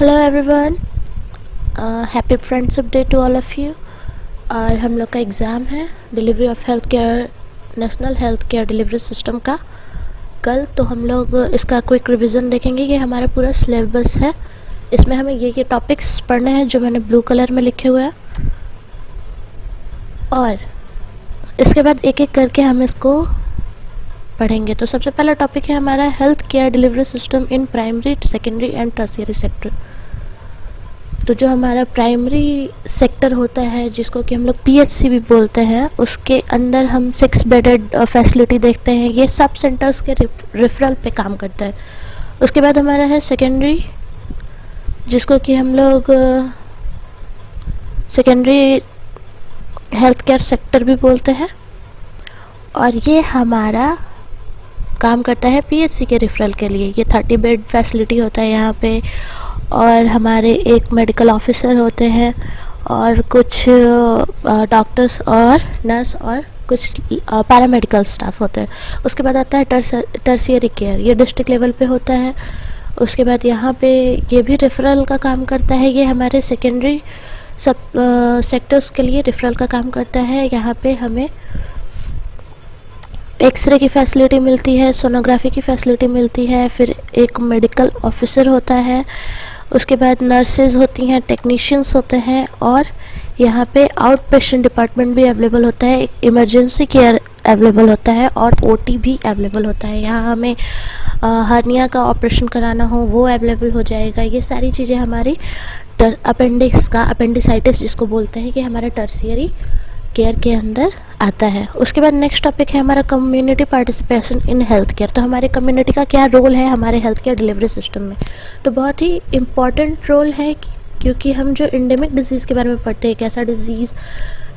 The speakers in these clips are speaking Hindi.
Hello everyone, happy friendship day to all of you. और हम लोग का एग्ज़ाम है delivery of health care, national health care delivery system का कल। तो हम लोग इसका क्विक रिवीजन देखेंगे। ये हमारा पूरा सिलेबस है, इसमें हमें ये टॉपिक्स पढ़ने हैं जो मैंने ब्लू कलर में लिखे हुए हैं, और इसके बाद एक एक करके हम इसको पढ़ेंगे। तो सबसे पहला टॉपिक है हमारा health care delivery system in primary, secondary and tertiary sector. तो जो हमारा प्राइमरी सेक्टर होता है, जिसको कि हम लोग पीएचसी भी बोलते हैं, उसके अंदर हम 6 बेडेड फैसिलिटी देखते हैं। ये सब सेंटर्स के रेफरल पे काम करता है। उसके बाद हमारा है सेकेंडरी, जिसको कि हम लोग सेकेंडरी हेल्थ केयर सेक्टर भी बोलते हैं, और ये हमारा काम करता है पीएचसी के रेफरल के लिए। ये 30 बेड फैसिलिटी होता है यहाँ पे, और हमारे एक मेडिकल ऑफिसर होते हैं, और कुछ डॉक्टर्स और नर्स और कुछ पैरामेडिकल स्टाफ होते हैं। उसके बाद आता है टर्शियरी केयर, ये डिस्ट्रिक्ट लेवल पे होता है। उसके बाद यहाँ पे ये भी रेफरल का काम करता है। ये हमारे सेकेंडरी सब सेक्टर्स के लिए रेफरल का काम करता है। यहाँ पे हमें एक्सरे की फैसिलिटी मिलती है, सोनोग्राफी की फैसिलिटी मिलती है, फिर एक मेडिकल ऑफिसर होता है, उसके बाद नर्सेज होती हैं, टेक्नीशियंस होते हैं, और यहाँ पे आउट पेशेंट डिपार्टमेंट भी अवेलेबल होता है, इमरजेंसी केयर अवेलेबल होता है, और ओटी भी अवेलेबल होता है। यहाँ हमें हर्निया का ऑपरेशन कराना हो वो अवेलेबल हो जाएगा। ये सारी चीज़ें हमारी अपेंडिक्स का, अपेंडिसाइटिस जिसको बोलते हैं, कि हमारे टर्शियरी केयर के अंदर आता है। उसके बाद नेक्स्ट टॉपिक है हमारा community participation in health care. तो हमारे कम्युनिटी का क्या रोल है हमारे हेल्थ केयर डिलीवरी सिस्टम में? तो बहुत ही इम्पॉर्टेंट रोल है, क्योंकि हम जो एंडेमिक डिजीज़ के बारे में पढ़ते हैं, एक ऐसा डिजीज़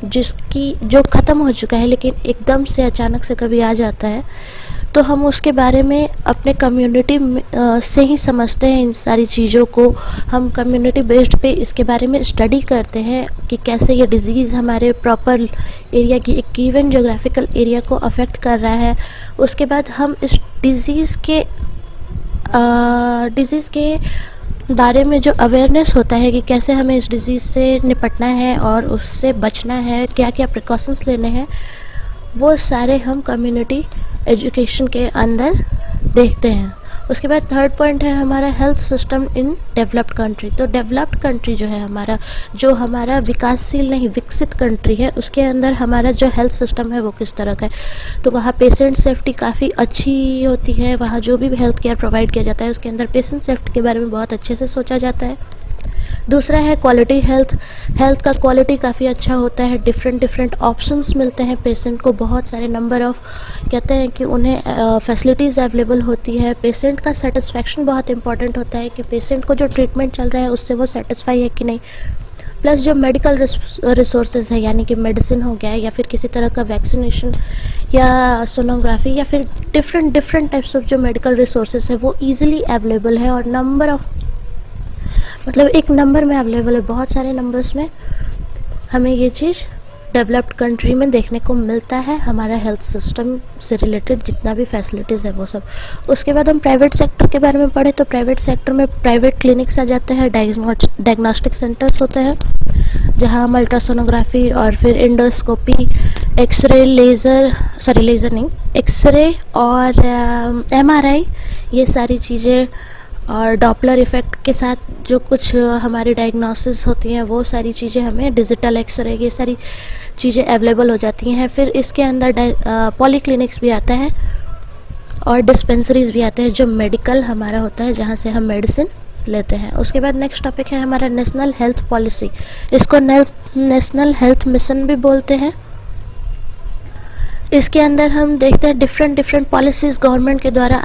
जो ख़त्म हो चुका है लेकिन एकदम से अचानक से कभी आ जाता है, तो हम उसके बारे में अपने कम्युनिटी से ही समझते हैं। इन सारी चीज़ों को हम कम्युनिटी बेस्ड पे इसके बारे में स्टडी करते हैं कि कैसे ये डिज़ीज़ हमारे प्रॉपर एरिया की, एक गिवन जोग्राफिकल एरिया को अफेक्ट कर रहा है। उसके बाद हम इस डिज़ीज़ के बारे में जो अवेयरनेस होता है कि कैसे हमें इस डिज़ीज़ से निपटना है और उससे बचना है, क्या क्या प्रिकॉशंस लेने हैं, वो सारे हम कम्युनिटी एजुकेशन के अंदर देखते हैं। उसके बाद थर्ड पॉइंट है हमारा health system in developed country. तो डेवलप्ड कंट्री जो है हमारा विकासशील नहीं, विकसित कंट्री है, उसके अंदर हमारा जो हेल्थ सिस्टम है वो किस तरह का है। तो वहाँ पेशेंट सेफ्टी काफ़ी अच्छी होती है। वहाँ जो भी हेल्थ केयर प्रोवाइड किया जाता है उसके अंदर पेशेंट सेफ्टी के बारे में बहुत अच्छे से सोचा जाता है। दूसरा है क्वालिटी हेल्थ का क्वालिटी काफ़ी अच्छा होता है। डिफरेंट ऑप्शंस मिलते हैं पेशेंट को, बहुत सारे नंबर ऑफ, कहते हैं कि उन्हें फैसिलिटीज़ अवेलेबल होती है। पेशेंट का सेटिस्फैक्शन बहुत इंपॉर्टेंट होता है कि पेशेंट को जो ट्रीटमेंट चल रहा है उससे वो सेटिस्फाई है कि नहीं। प्लस जो मेडिकल रिसोर्सेज है, यानी कि मेडिसिन हो गया या फिर किसी तरह का वैक्सीनेशन या सोनोग्राफी या फिर डिफरेंट टाइप्स ऑफ जो मेडिकल रिसोर्सेज है वो ईजिली अवेलेबल है, और नंबर ऑफ, मतलब एक नंबर में अवेलेबल है, बहुत सारे नंबर्स में हमें ये चीज़ डेवलप्ड कंट्री में देखने को मिलता है, हमारा हेल्थ सिस्टम से रिलेटेड जितना भी फैसिलिटीज़ है वो सब। उसके बाद हम प्राइवेट सेक्टर के बारे में पढ़े, तो प्राइवेट सेक्टर में प्राइवेट क्लिनिक्स आ जाते हैं, डायग्नोस्टिक सेंटर्स होते हैं, जहाँ हम अल्ट्रासोनोग्राफी और फिर एंडोस्कोपी, एक्सरे और MRI, ये सारी चीज़ें, और डॉपलर इफ़ेक्ट के साथ जो कुछ हमारी डायग्नोसिस होती हैं वो सारी चीज़ें हमें, डिजिटल एक्सरे, ये सारी चीज़ें अवेलेबल हो जाती हैं। फिर इसके अंदर पॉलीक्लिनिक्स भी आता है और डिस्पेंसरीज भी आते हैं, जो मेडिकल हमारा होता है, जहाँ से हम मेडिसिन लेते हैं। उसके बाद नेक्स्ट टॉपिक है हमारा नेशनल हेल्थ पॉलिसी। इसको नेशनल हेल्थ मिशन भी बोलते हैं। इसके अंदर हम देखते हैं डिफरेंट पॉलिसीज़ गवर्नमेंट के द्वारा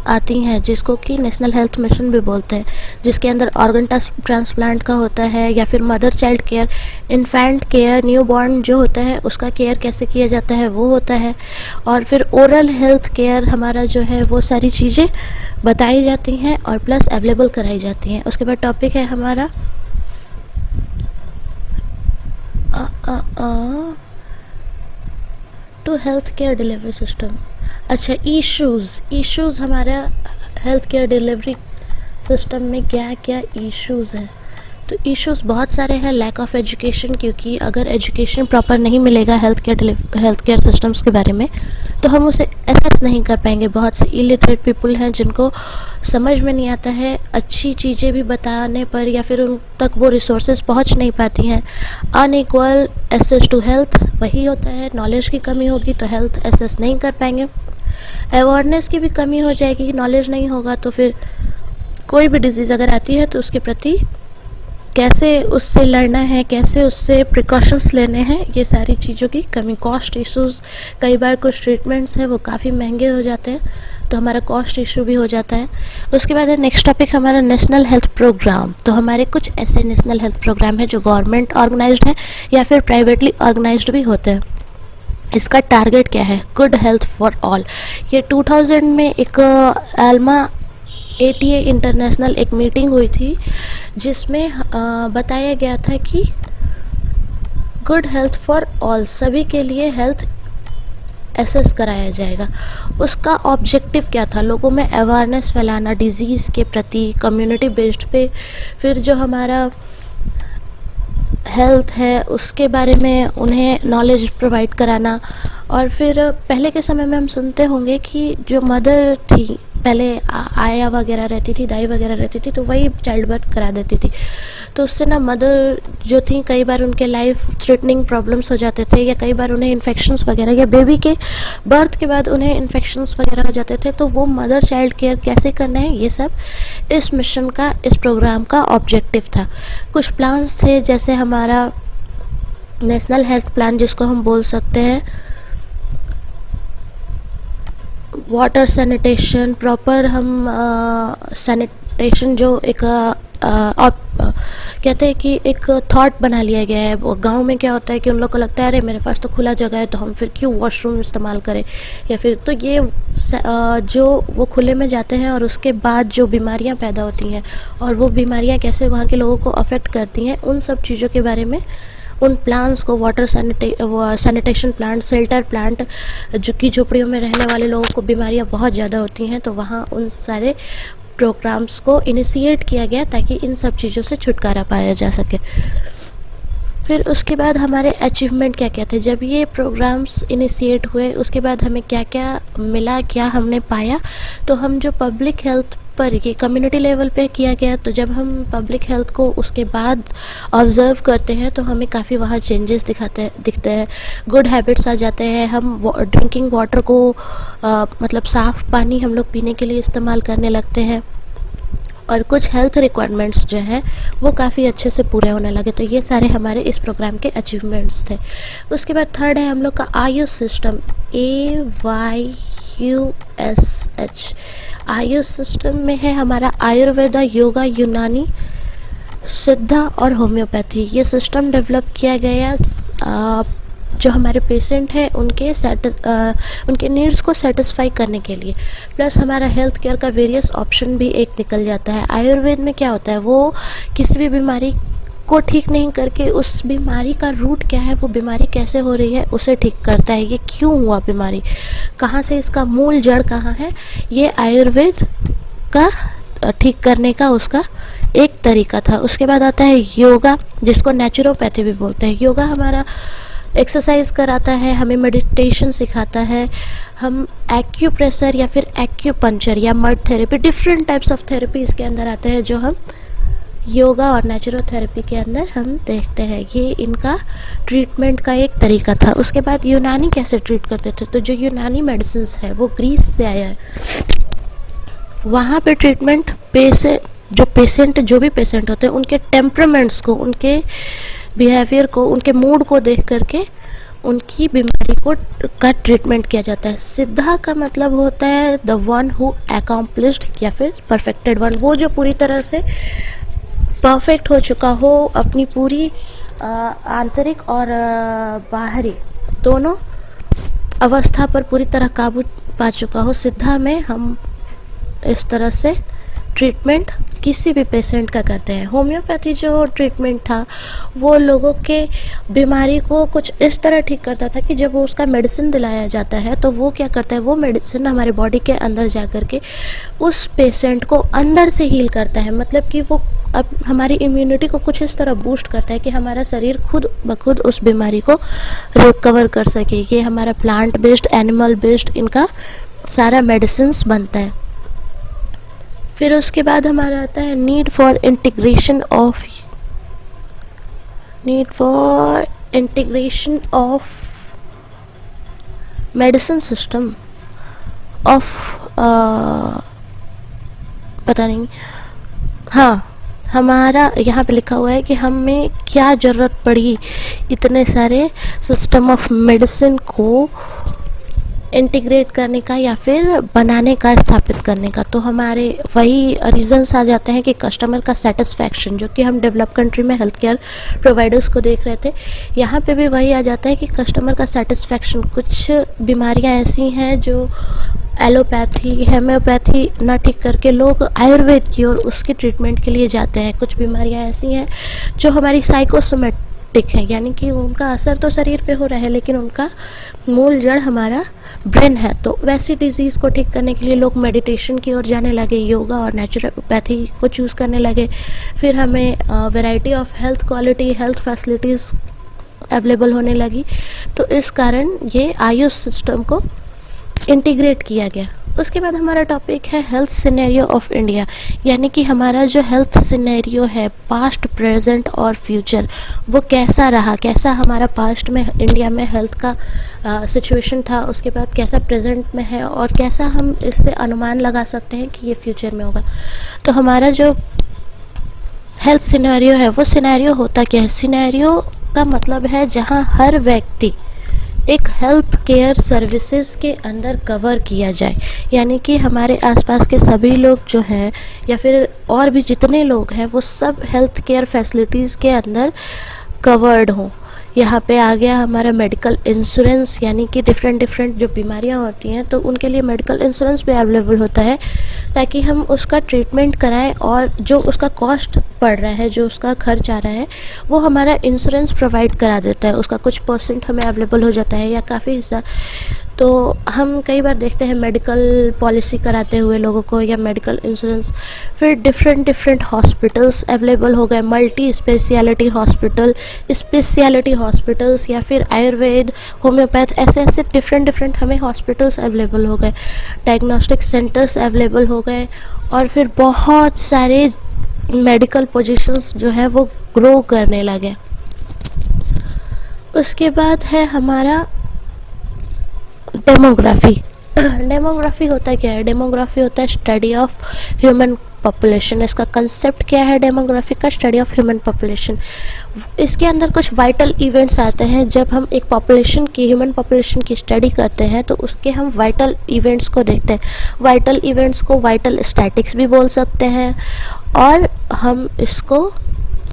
आती हैं, जिसको कि नेशनल हेल्थ मिशन भी बोलते हैं, जिसके अंदर ऑर्गन ट्रांसप्लांट का होता है, या फिर mother child care, infant care, new born जो होता है उसका केयर कैसे किया जाता है वो होता है, और फिर ओरल हेल्थ केयर हमारा जो है वो सारी चीज़ें बताई जाती हैं और प्लस अवेलेबल कराई जाती हैं। उसके बाद टॉपिक है हमारा to health care delivery system. अच्छा, इश्यूज़ हमारा हेल्थ केयर डिलीवरी सिस्टम में क्या क्या इश्यूज़ हैं। तो इश्यूज़ बहुत सारे हैं। लैक ऑफ एजुकेशन, क्योंकि अगर एजुकेशन प्रॉपर नहीं मिलेगा हेल्थ केयर सिस्टम्स के बारे में तो हम उसे एसेस नहीं कर पाएंगे। बहुत से इलिटरेट पीपल हैं जिनको समझ में नहीं आता है, अच्छी चीज़ें भी बताने पर या फिर उन तक वो रिसोर्सेज पहुंच नहीं पाती हैं। अनइक्वल एसेस टू हेल्थ वही होता है, नॉलेज की कमी होगी तो हेल्थ एसेस नहीं कर पाएंगे। अवेयरनेस की भी कमी हो जाएगी, नॉलेज नहीं होगा तो फिर कोई भी डिजीज़ अगर आती है तो उसके प्रति कैसे उससे लड़ना है, कैसे उससे प्रिकॉशंस लेने हैं, ये सारी चीज़ों की कमी। कॉस्ट इश्यूज़, कई बार कुछ ट्रीटमेंट्स हैं वो काफ़ी महंगे हो जाते हैं तो हमारा कॉस्ट इशू भी हो जाता है। उसके बाद है नेक्स्ट टॉपिक हमारा नेशनल हेल्थ प्रोग्राम। तो हमारे कुछ ऐसे नेशनल हेल्थ प्रोग्राम है जो गवर्नमेंट ऑर्गेनाइज्ड है या फिर प्राइवेटली ऑर्गेनाइज्ड भी होते हैं। इसका टारगेट क्या है? Good health for all. ये 2000 में एक आल्मा ATA इंटरनेशनल एक मीटिंग हुई थी जिसमें बताया गया था कि गुड हेल्थ फॉर ऑल, सभी के लिए हेल्थ एसेस कराया जाएगा। उसका ऑब्जेक्टिव क्या था? लोगों में अवेयरनेस फैलाना डिजीज़ के प्रति, कम्युनिटी बेस्ड पे, फिर जो हमारा हेल्थ है उसके बारे में उन्हें नॉलेज प्रोवाइड कराना। और फिर पहले के समय में हम सुनते होंगे कि जो मदर थी, पहले आया वगैरह रहती थी, दाई वगैरह रहती थी, तो वही चाइल्ड बर्थ करा देती थी। तो उससे ना मदर जो थी कई बार उनके लाइफ थ्रेटनिंग प्रॉब्लम्स हो जाते थे, या कई बार उन्हें इन्फेक्शंस वगैरह, या बेबी के बर्थ के बाद उन्हें इन्फेक्शंस वगैरह हो जाते थे। तो वो मदर चाइल्ड केयर कैसे करना है, ये सब इस मिशन का, इस प्रोग्राम का ऑब्जेक्टिव था। कुछ प्लान्स थे जैसे हमारा नेशनल हेल्थ प्लान, जिसको हम बोल सकते हैं वाटर सैनिटेशन, प्रॉपर हम सैनिटेशन जो एक कहते हैं कि एक थॉट बना लिया गया है। वो गांव में क्या होता है कि उन लोग को लगता है अरे मेरे पास तो खुला जगह है तो हम फिर क्यों वॉशरूम इस्तेमाल करें, या फिर तो ये जो वो खुले में जाते हैं और उसके बाद जो बीमारियां पैदा होती हैं और वो बीमारियां कैसे वहाँ के लोगों को अफेक्ट करती हैं, उन सब चीज़ों के बारे में, उन प्लान्स को, water sanitation plant, shelter plant, जो कि झोपड़ियों में रहने वाले लोगों को बीमारियां बहुत ज़्यादा होती हैं, तो वहाँ उन सारे प्रोग्राम्स को इनिशिएट किया गया ताकि इन सब चीज़ों से छुटकारा पाया जा सके। फिर उसके बाद हमारे अचीवमेंट क्या क्या थे जब ये प्रोग्राम्स इनिशिएट हुए, उसके बाद हमें क्या क्या मिला, क्या हमने पाया। तो हम जो पब्लिक हेल्थ पर ये कम्युनिटी लेवल पे किया गया, तो जब हम पब्लिक हेल्थ को उसके बाद ऑब्ज़र्व करते हैं तो हमें काफ़ी वहाँ चेंजेस दिखते हैं। गुड हैबिट्स आ जाते हैं। हम ड्रिंकिंग वाटर को मतलब साफ़ पानी हम लोग पीने के लिए इस्तेमाल करने लगते हैं, और कुछ हेल्थ रिक्वायरमेंट्स जो है वो काफ़ी अच्छे से पूरे होने लगे। तो ये सारे हमारे इस प्रोग्राम के अचीवमेंट्स थे। उसके बाद थर्ड है हम लोग का Ayush system, AYUSH। Ayush system में है हमारा आयुर्वेदा, योगा, यूनानी, सिद्धा और होम्योपैथी। ये सिस्टम डेवलप किया गया जो हमारे पेशेंट हैं उनके नीड्स को सेटिस्फाई करने के लिए। प्लस हमारा हेल्थ केयर का वेरियस ऑप्शन भी एक निकल जाता है। आयुर्वेद में क्या होता है, वो किसी भी बीमारी को ठीक नहीं करके उस बीमारी का रूट क्या है, वो बीमारी कैसे हो रही है उसे ठीक करता है। ये क्यों हुआ बीमारी, कहाँ से इसका मूल जड़ कहाँ है, ये आयुर्वेद का ठीक करने का उसका एक तरीका था। उसके बाद आता है योगा, जिसको नेचुरोपैथी भी बोलते हैं। योगा हमारा एक्सरसाइज कराता है, हमें मेडिटेशन सिखाता है। हम एक्यूप्रेशर या फिर एक्यूपंक्चर या mud therapy, different types of therapy इसके अंदर आते हैं जो हम योगा और नेचुरोथेरेपी के अंदर हम देखते हैं। ये इनका ट्रीटमेंट का एक तरीका था। उसके बाद यूनानी कैसे ट्रीट करते थे, तो जो यूनानी मेडिसिन है वो ग्रीस से आया है। वहाँ पे ट्रीटमेंट जो भी पेशेंट होते हैं उनके टेम्परामेंट्स को, उनके बिहेवियर को, उनके मूड को देख करके उनकी बीमारी का ट्रीटमेंट किया जाता है। सिद्धा का मतलब होता है द वन हु अकम्प्लिश्ड या फिर परफेक्टेड वन, वो जो पूरी तरह से परफेक्ट हो चुका हो, अपनी पूरी आंतरिक और बाहरी दोनों अवस्था पर पूरी तरह काबू पा चुका हो। सिद्धा में हम इस तरह से ट्रीटमेंट किसी भी पेशेंट का करते हैं। होम्योपैथी जो ट्रीटमेंट था वो लोगों के बीमारी को कुछ इस तरह ठीक करता था कि जब वो उसका मेडिसिन दिलाया जाता है तो वो क्या करता है, वो मेडिसिन हमारे बॉडी के अंदर जा कर के उस पेशेंट को अंदर से हील करता है। मतलब कि वो अब हमारी इम्यूनिटी को कुछ इस तरह बूस्ट करता है कि हमारा शरीर खुद ब खुद उस बीमारी को रिकवर कर सके। ये हमारा प्लांट बेस्ड, एनिमल बेस्ड इनका सारा मेडिसिन्स बनता है। फिर उसके बाद हमारा आता है need for integration of medicine system of पता नहीं, हाँ हमारा यहाँ पे लिखा हुआ है कि हमें क्या ज़रूरत पड़ी इतने सारे सिस्टम ऑफ मेडिसिन को इंटीग्रेट करने का या फिर बनाने का, स्थापित करने का। तो हमारे वही रीजंस आ जाते हैं कि कस्टमर का सेटिस्फैक्शन, जो कि हम डेवलप कंट्री में हेल्थ केयर प्रोवाइडर्स को देख रहे थे, यहाँ पे भी वही आ जाता है कि कस्टमर का सेटिस्फैक्शन। कुछ बीमारियाँ ऐसी हैं जो एलोपैथी, हेम्योपैथी ना ठीक करके लोग आयुर्वेद की और उसके ट्रीटमेंट के लिए जाते हैं। कुछ बीमारियाँ ऐसी हैं जो हमारी साइकोसोमेटिक है, यानी कि उनका असर तो शरीर पे हो रहा है लेकिन उनका मूल जड़ हमारा ब्रेन है। तो वैसी डिजीज़ को ठीक करने के लिए लोग मेडिटेशन की ओर जाने लगे, योगा और नेचुरोपैथी को चूज़ करने लगे। फिर हमें variety of health quality, health facilities available होने लगी। तो इस कारण ये आयुष सिस्टम को इंटीग्रेट किया गया। उसके बाद हमारा टॉपिक है हेल्थ सिनेरियो ऑफ इंडिया, यानी कि हमारा जो हेल्थ सिनेरियो है पास्ट, प्रेजेंट और फ्यूचर, वो कैसा रहा, कैसा हमारा पास्ट में इंडिया में हेल्थ का सिचुएशन था, उसके बाद कैसा प्रेजेंट में है और कैसा हम इससे अनुमान लगा सकते हैं कि ये फ्यूचर में होगा। तो हमारा जो हेल्थ सिनेरियो है वो सिनेरियो होता क्या है? सिनेरियो का मतलब है जहाँ हर व्यक्ति एक हेल्थ केयर सर्विसेज के अंदर कवर किया जाए, यानी कि हमारे आसपास के सभी लोग जो हैं या फिर और भी जितने लोग हैं वो सब हेल्थ केयर फैसिलिटीज़ के अंदर कवर्ड हों। यहाँ पे आ गया हमारा मेडिकल इंश्योरेंस, यानी कि डिफरेंट जो बीमारियाँ होती हैं तो उनके लिए मेडिकल इंश्योरेंस भी अवेलेबल होता है ताकि हम उसका ट्रीटमेंट कराएं और जो उसका कॉस्ट पड़ रहा है, जो उसका खर्च आ रहा है, वो हमारा इंश्योरेंस प्रोवाइड करा देता है। उसका कुछ परसेंट हमें अवेलेबल हो जाता है या काफ़ी हिस्सा। तो हम कई बार देखते हैं मेडिकल पॉलिसी कराते हुए लोगों को या मेडिकल इंश्योरेंस। फिर डिफरेंट हॉस्पिटल्स अवेलेबल हो गए, multi speciality hospital, speciality hospitals या फिर आयुर्वेद, होम्योपैथ, ऐसे डिफरेंट हमें हॉस्पिटल्स अवेलेबल हो गए, डायग्नोस्टिक सेंटर्स अवेलेबल हो गए और फिर बहुत सारे मेडिकल पोजीशंस जो है वो ग्रो करने लगे। उसके बाद है हमारा डेमोग्राफी। डेमोग्राफी होता क्या है? डेमोग्राफी होता है स्टडी ऑफ ह्यूमन पॉपुलेशन। इसका कंसेप्ट क्या है डेमोग्राफी का? Study of human population. इसके अंदर कुछ वाइटल इवेंट्स आते हैं। जब हम एक पॉपुलेशन की, ह्यूमन पॉपुलेशन की स्टडी करते हैं तो उसके हम वाइटल इवेंट्स को देखते हैं। वाइटल इवेंट्स को वाइटल स्टैटिक्स भी बोल सकते हैं और हम इसको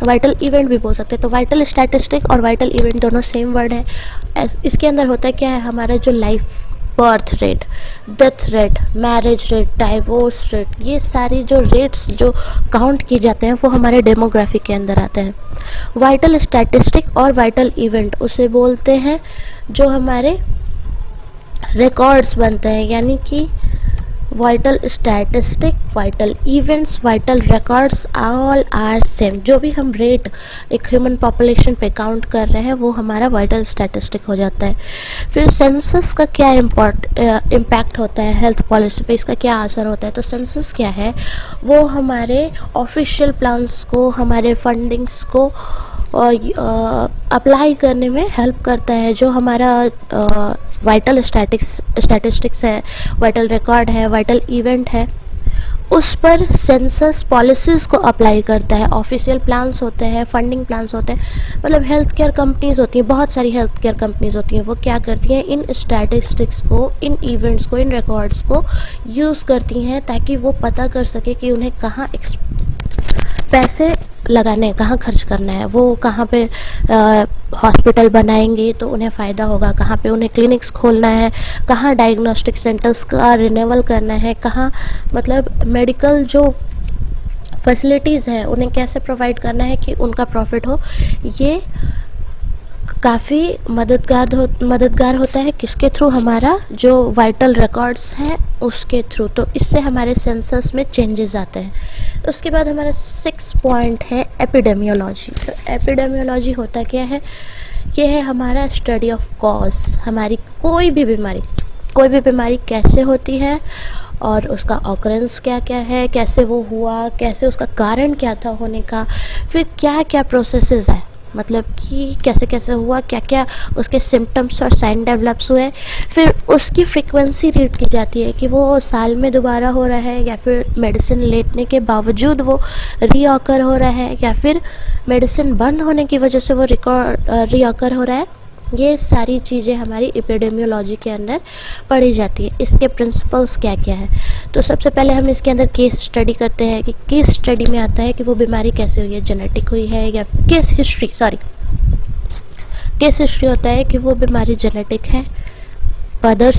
वाइटल इवेंट भी बोल सकते हैं। तो वाइटल स्टैटिस्टिक और वाइटल इवेंट दोनों सेम वर्ड है। इसके अंदर होता है क्या है, हमारा जो life birth rate, death rate, marriage rate, divorce rate, ये सारी जो रेट्स जो काउंट किए जाते हैं वो हमारे डेमोग्राफी के अंदर आते हैं। वाइटल स्टैटिस्टिक और वाइटल इवेंट उसे बोलते हैं जो हमारे रिकॉर्ड्स बनते हैं, यानी कि vital statistic, vital events, vital records all are same. जो भी हम रेट एक ह्यूमन पॉपुलेशन पे काउंट कर रहे हैं वो हमारा वाइटल स्टैटिस्टिक हो जाता है। फिर सेंसस का क्या इम्पैक्ट होता है हेल्थ पॉलिसी पे, इसका क्या असर होता है? तो सेंसस क्या है, वो हमारे ऑफिशियल प्लान्स को, हमारे फंडिंग्स को अप्लाई करने में हेल्प करता है। जो हमारा वाइटल स्टैटिस्टिक्स है, वाइटल रिकॉर्ड है, वाइटल इवेंट है, उस पर सेंसस पॉलिसीज़ को अप्लाई करता है। ऑफिशियल प्लान्स होते हैं, फंडिंग प्लान्स होते हैं, मतलब हेल्थ केयर कंपनीज़ होती हैं, बहुत सारी हेल्थ केयर कंपनीज़ होती हैं, वो क्या करती हैं, इन स्टैटिस्टिक्स को, इन इवेंट्स को, इन रिकॉर्ड्स को यूज़ करती हैं ताकि वो पता कर सके कि उन्हें कहाँ पैसे लगाने, कहाँ खर्च करना है, वो कहाँ पे हॉस्पिटल बनाएंगे तो उन्हें फ़ायदा होगा, कहाँ पे उन्हें क्लिनिक्स खोलना है, कहाँ डायग्नोस्टिक सेंटर्स का रिन्यूअल करना है, कहाँ मतलब मेडिकल जो फैसिलिटीज़ है उन्हें कैसे प्रोवाइड करना है कि उनका प्रॉफिट हो, ये काफ़ी मददगार होता है। किसके थ्रू? हमारा जो वाइटल रिकॉर्ड्स हैं उसके थ्रू। तो इससे हमारे सेंसस में चेंजेस आते हैं। उसके बाद हमारा 6 पॉइंट है एपिडेमियोलॉजी। तो एपिडेमियोलॉजी होता क्या है? ये है हमारा स्टडी ऑफ कॉज। हमारी कोई भी बीमारी कैसे होती है और उसका ऑकरेंस क्या क्या है, कैसे वो हुआ, कैसे उसका कारण क्या था होने का, फिर क्या क्या प्रोसेसेस है, मतलब कि कैसे कैसे हुआ, क्या क्या उसके सिम्टम्स और साइन डेवलप्स हुए। फिर उसकी फ्रीक्वेंसी रीड की जाती है कि वो साल में दोबारा हो रहा है या फिर मेडिसिन लेने के बावजूद वो रीऑकर हो रहा है या फिर मेडिसिन बंद होने की वजह से वो रीऑकर हो रहा है। ये सारी चीज़ें हमारी एपिडेमियोलॉजी के अंदर पढ़ी जाती है। इसके प्रिंसिपल्स क्या क्या है? तो सबसे पहले हम इसके अंदर केस स्टडी करते हैं कि केस स्टडी में आता है कि वो बीमारी कैसे हुई है, जेनेटिक हुई है या केस हिस्ट्री होता है कि वो बीमारी जेनेटिक है, फादर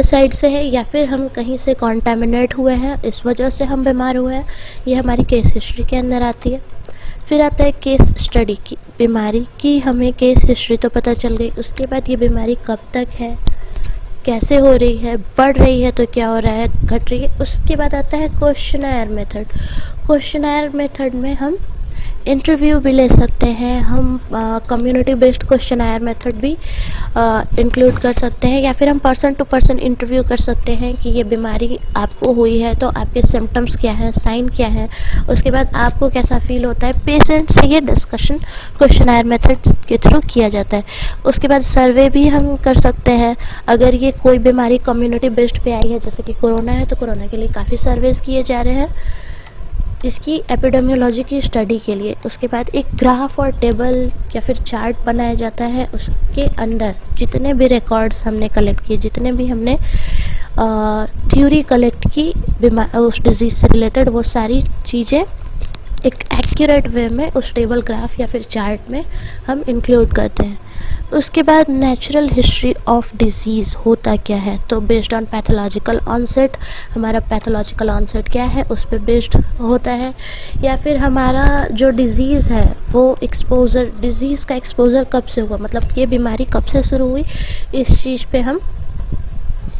साइड से है या फिर हम कहीं से कॉन्टामिनेट हुए हैं, इस वजह से हम बीमार हुए हैं। ये हमारी केस हिस्ट्री के अंदर आती है। फिर आता है केस स्टडी की। बीमारी की हमें केस हिस्ट्री तो पता चल गई, उसके बाद ये बीमारी कब तक है, कैसे हो रही है, बढ़ रही है तो क्या हो रहा है, घट रही है। उसके बाद आता है क्वेश्चनायर मेथड। क्वेश्चनायर मेथड में हम इंटरव्यू भी ले सकते हैं, हम कम्युनिटी बेस्ड क्वेश्चनायर मेथड भी इंक्लूड कर सकते हैं, या फिर हम पर्सन टू पर्सन इंटरव्यू कर सकते हैं कि ये बीमारी आपको हुई है तो आपके सिम्टम्स क्या हैं, साइन क्या हैं, उसके बाद आपको कैसा फील होता है। पेशेंट से ये डिस्कशन क्वेश्चनायर मेथड के थ्रू किया जाता है। उसके बाद सर्वे भी हम कर सकते हैं। अगर ये कोई बीमारी कम्युनिटी बेस्ड पे आई है, जैसे कि कोरोना है, तो कोरोना के लिए काफ़ी सर्वेस किए जा रहे हैं इसकी एपिडेमियोलॉजी की स्टडी के लिए। उसके बाद एक ग्राफ और टेबल या फिर चार्ट बनाया जाता है, उसके अंदर जितने भी रिकॉर्ड्स हमने कलेक्ट किए, जितने भी हमने थ्योरी कलेक्ट की उस डिज़ीज़ से रिलेटेड, वो सारी चीज़ें एक एक्यूरेट वे में उस टेबल, ग्राफ या फिर चार्ट में हम इंक्लूड करते हैं। उसके बाद नेचुरल हिस्ट्री ऑफ डिजीज़ होता क्या है? तो बेस्ड ऑन पैथोलॉजिकल ऑनसेट, हमारा पैथोलॉजिकल ऑनसेट क्या है उस पर बेस्ड होता है, या फिर हमारा जो डिज़ीज़ है वो एक्सपोजर, डिज़ीज़ का एक्सपोजर कब से हुआ, मतलब ये बीमारी कब से शुरू हुई, इस चीज़ पे हम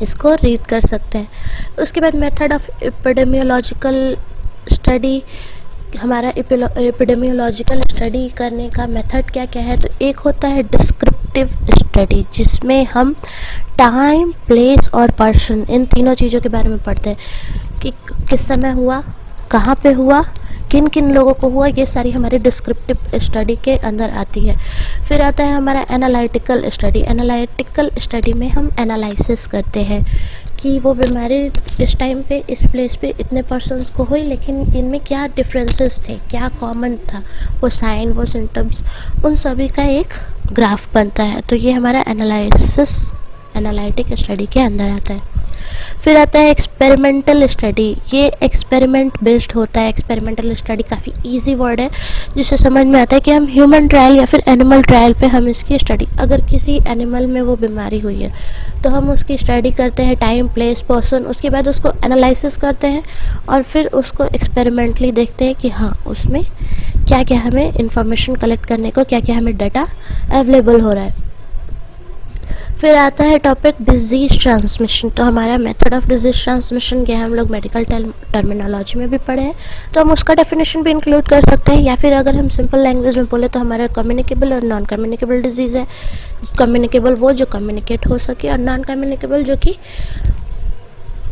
इसको रीड कर सकते हैं। उसके बाद मेथड ऑफ एपिडेमियोलॉजिकल स्टडी, हमारा एपिडेमियोलॉजिकल स्टडी करने का मेथड क्या क्या है? तो एक होता है डिस्क्रिप्टिव स्टडी, जिसमें हम टाइम, प्लेस और पर्सन, इन तीनों चीज़ों के बारे में पढ़ते हैं कि किस समय हुआ, कहाँ पे हुआ, किन किन लोगों को हुआ। ये सारी हमारे डिस्क्रिप्टिव स्टडी के अंदर आती है। फिर आता है हमारा एनालिटिकल स्टडी। एनालिटिकल स्टडी में हम एनालिसिस करते हैं कि वो बीमारी इस टाइम पे, इस प्लेस पे इतने पर्सन्स को हुई, लेकिन इनमें क्या डिफरेंसेस थे, क्या कॉमन था, वो साइन, वो सिम्टम्स, उन सभी का एक ग्राफ बनता है। तो ये हमारा एनालिटिक स्टडी के अंदर आता है। फिर आता है एक्सपेरिमेंटल स्टडी। ये एक्सपेरिमेंट बेस्ड होता है। एक्सपेरिमेंटल स्टडी काफ़ी इजी वर्ड है, जिससे समझ में आता है कि हम ह्यूमन ट्रायल या फिर एनिमल ट्रायल पे हम इसकी स्टडी, अगर किसी एनिमल में वो बीमारी हुई है तो हम उसकी स्टडी करते हैं, टाइम, प्लेस, पर्सन, उसके बाद उसको एनालिसिस करते हैं और फिर उसको एक्सपेरिमेंटली देखते हैं कि हाँ उसमें क्या क्या हमें इंफॉर्मेशन कलेक्ट करने को, क्या क्या हमें डाटा अवेलेबल हो रहा है। फिर आता है टॉपिक डिजीज़ ट्रांसमिशन। तो हमारा मेथड ऑफ डिजीज़ ट्रांसमिशन क्या है, हम लोग मेडिकल टर्मिनोलॉजी में भी पढ़े हैं, तो हम उसका डेफिनेशन भी इंक्लूड कर सकते हैं, या फिर अगर हम सिंपल लैंग्वेज में बोले तो हमारा कम्युनिकेबल और नॉन कम्युनिकेबल डिजीज़ है। कम्युनिकेबल वो जो कम्युनिकेट हो सके, और नॉन कम्युनिकेबल जो कि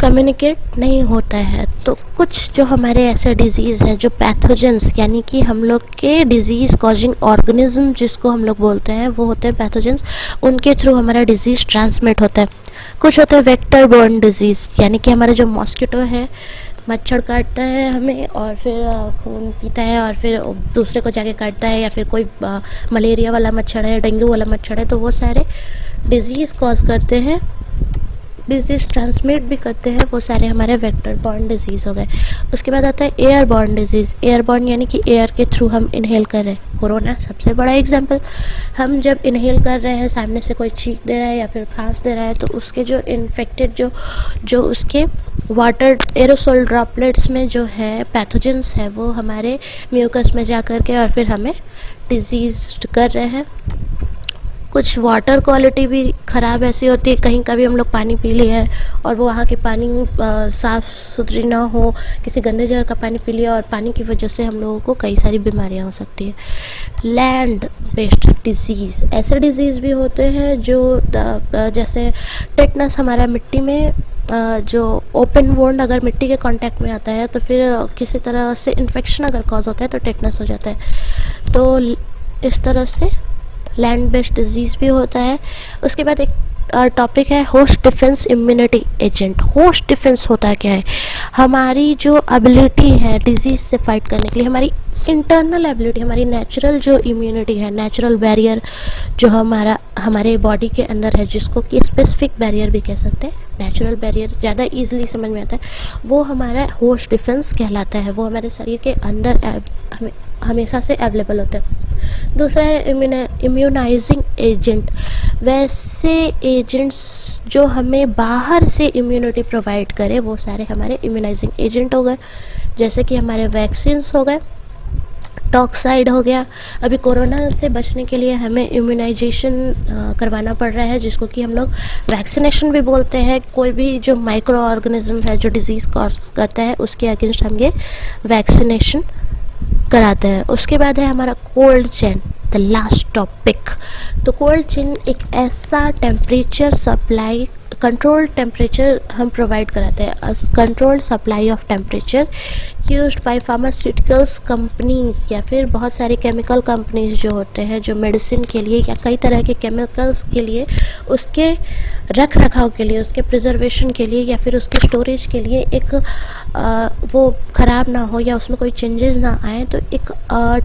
कम्युनिकेट नहीं होता है। तो कुछ जो हमारे ऐसे डिजीज़ हैं जो पैथोजेंस, यानी कि हम लोग के डिजीज़ कॉजिंग ऑर्गेनिज्म जिसको हम लोग बोलते हैं, वो होते हैं पैथोजेंस, उनके थ्रू हमारा डिजीज़ ट्रांसमिट होता है। कुछ होते हैं वेक्टर बोर्न डिजीज़, यानी कि हमारा जो मॉस्किटो है, मच्छर काटता है हमें और फिर खून पीता है और फिर दूसरे को जाके काटता है, या फिर कोई मलेरिया वाला मच्छर है, डेंगू वाला मच्छर है, तो वो सारे डिजीज़ कॉज करते हैं डिजीज़ ट्रांसमिट भी करते हैं वो सारे हमारे वेक्टर बॉर्न डिजीज़ हो गए। उसके बाद आता है air born disease. Air born यानी कि एयर के थ्रू हम इनहेल कर रहे हैं। कोरोना सबसे बड़ा एग्जांपल। हम जब इनहेल कर रहे हैं, सामने से कोई छींक दे रहा है या फिर खांस दे रहा है, तो उसके जो इन्फेक्टेड जो उसके वाटर एरोसोल ड्रॉपलेट्स में जो है पैथोजेंस है वो हमारे म्यूकस में जा कर के और फिर हमें डिजीज कर रहे हैं। कुछ वाटर क्वालिटी भी ख़राब ऐसी होती है, कहीं का भी हम लोग पानी पी लिया है और वो वहाँ की पानी साफ़ सुथरी ना हो, किसी गंदे जगह का पानी पी लिया और पानी की वजह से हम लोगों को कई सारी बीमारियाँ हो सकती है। लैंड बेस्ड डिजीज़, ऐसे डिजीज़ भी होते हैं जो जैसे टेटनस हमारा मिट्टी में जो ओपन वोंड अगर मिट्टी के कांटेक्ट में आता है तो फिर किसी तरह से इन्फेक्शन अगर कॉज होता है तो टेटनस हो जाता है। तो इस तरह से लैंड बेस्ड डिजीज़ भी होता है। उसके बाद एक टॉपिक है host defence immunity agent. Host defence होता है क्या है? हमारी जो एबिलिटी है डिजीज़ से फाइट करने के लिए, हमारी इंटरनल एबिलिटी, हमारी नेचुरल जो इम्यूनिटी है, नेचुरल बैरियर जो हमारे बॉडी के अंदर है, जिसको कि स्पेसिफिक बैरियर भी कह सकते हैं, नेचुरल बैरियर ज़्यादा इजीली समझ में आता है, वो हमारा होस्ट डिफेंस कहलाता है। वो हमारे शरीर के अंदर हमेशा से अवेलेबल होता है। दूसरा है इम्यूनाइजिंग एजेंट। वैसे एजेंट्स जो हमें बाहर से इम्यूनिटी प्रोवाइड करे वो सारे हमारे इम्यूनाइजिंग एजेंट हो गए। जैसे कि हमारे वैक्सीन्स हो गए, टॉक्साइड हो गया। अभी कोरोना से बचने के लिए हमें इम्यूनाइजेशन करवाना पड़ रहा है, जिसको कि हम लोग वैक्सीनेशन भी बोलते हैं। कोई भी जो माइक्रो ऑर्गेनिज्म है जो डिजीज़ कॉज करता है उसके अगेंस्ट हम ये वैक्सीनेशन कराते हैं। उसके बाद है हमारा cold chain, the last topic. तो कोल्ड चेन एक ऐसा टेम्परेचर सप्लाई, कंट्रोल टेम्परेचर हम प्रोवाइड कराते हैं। Controlled supply of temperature used by pharmaceuticals companies या फिर बहुत सारी केमिकल कंपनीज जो होते हैं, जो मेडिसिन के लिए या कई तरह के केमिकल्स के लिए, उसके रख रखाव के लिए, उसके प्रिजर्वेशन के लिए या फिर उसके स्टोरेज के लिए एक वो ख़राब ना हो या उसमें कोई चेंजेस ना आए, तो एक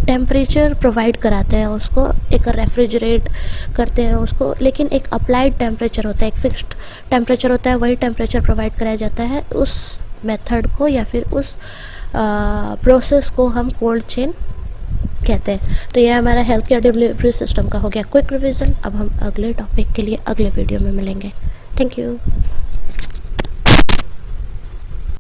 टेम्परेचर प्रोवाइड कराते हैं उसको, एक रेफ्रिजरेट करते हैं उसको। लेकिन एक अप्लाइड टेम्परेचर होता है, एक फिक्स्ड टेम्परेचर होता है, वही टेम्परेचर प्रोवाइड कराया जाता है। उस मेथड को या फिर उस प्रोसेस को हम कोल्ड चेन कहते हैं। तो यह हमारा हेल्थ केयर डिलीवरी सिस्टम का हो गया क्विक रिवीजन। अब हम अगले टॉपिक के लिए अगले वीडियो में मिलेंगे। Thank you.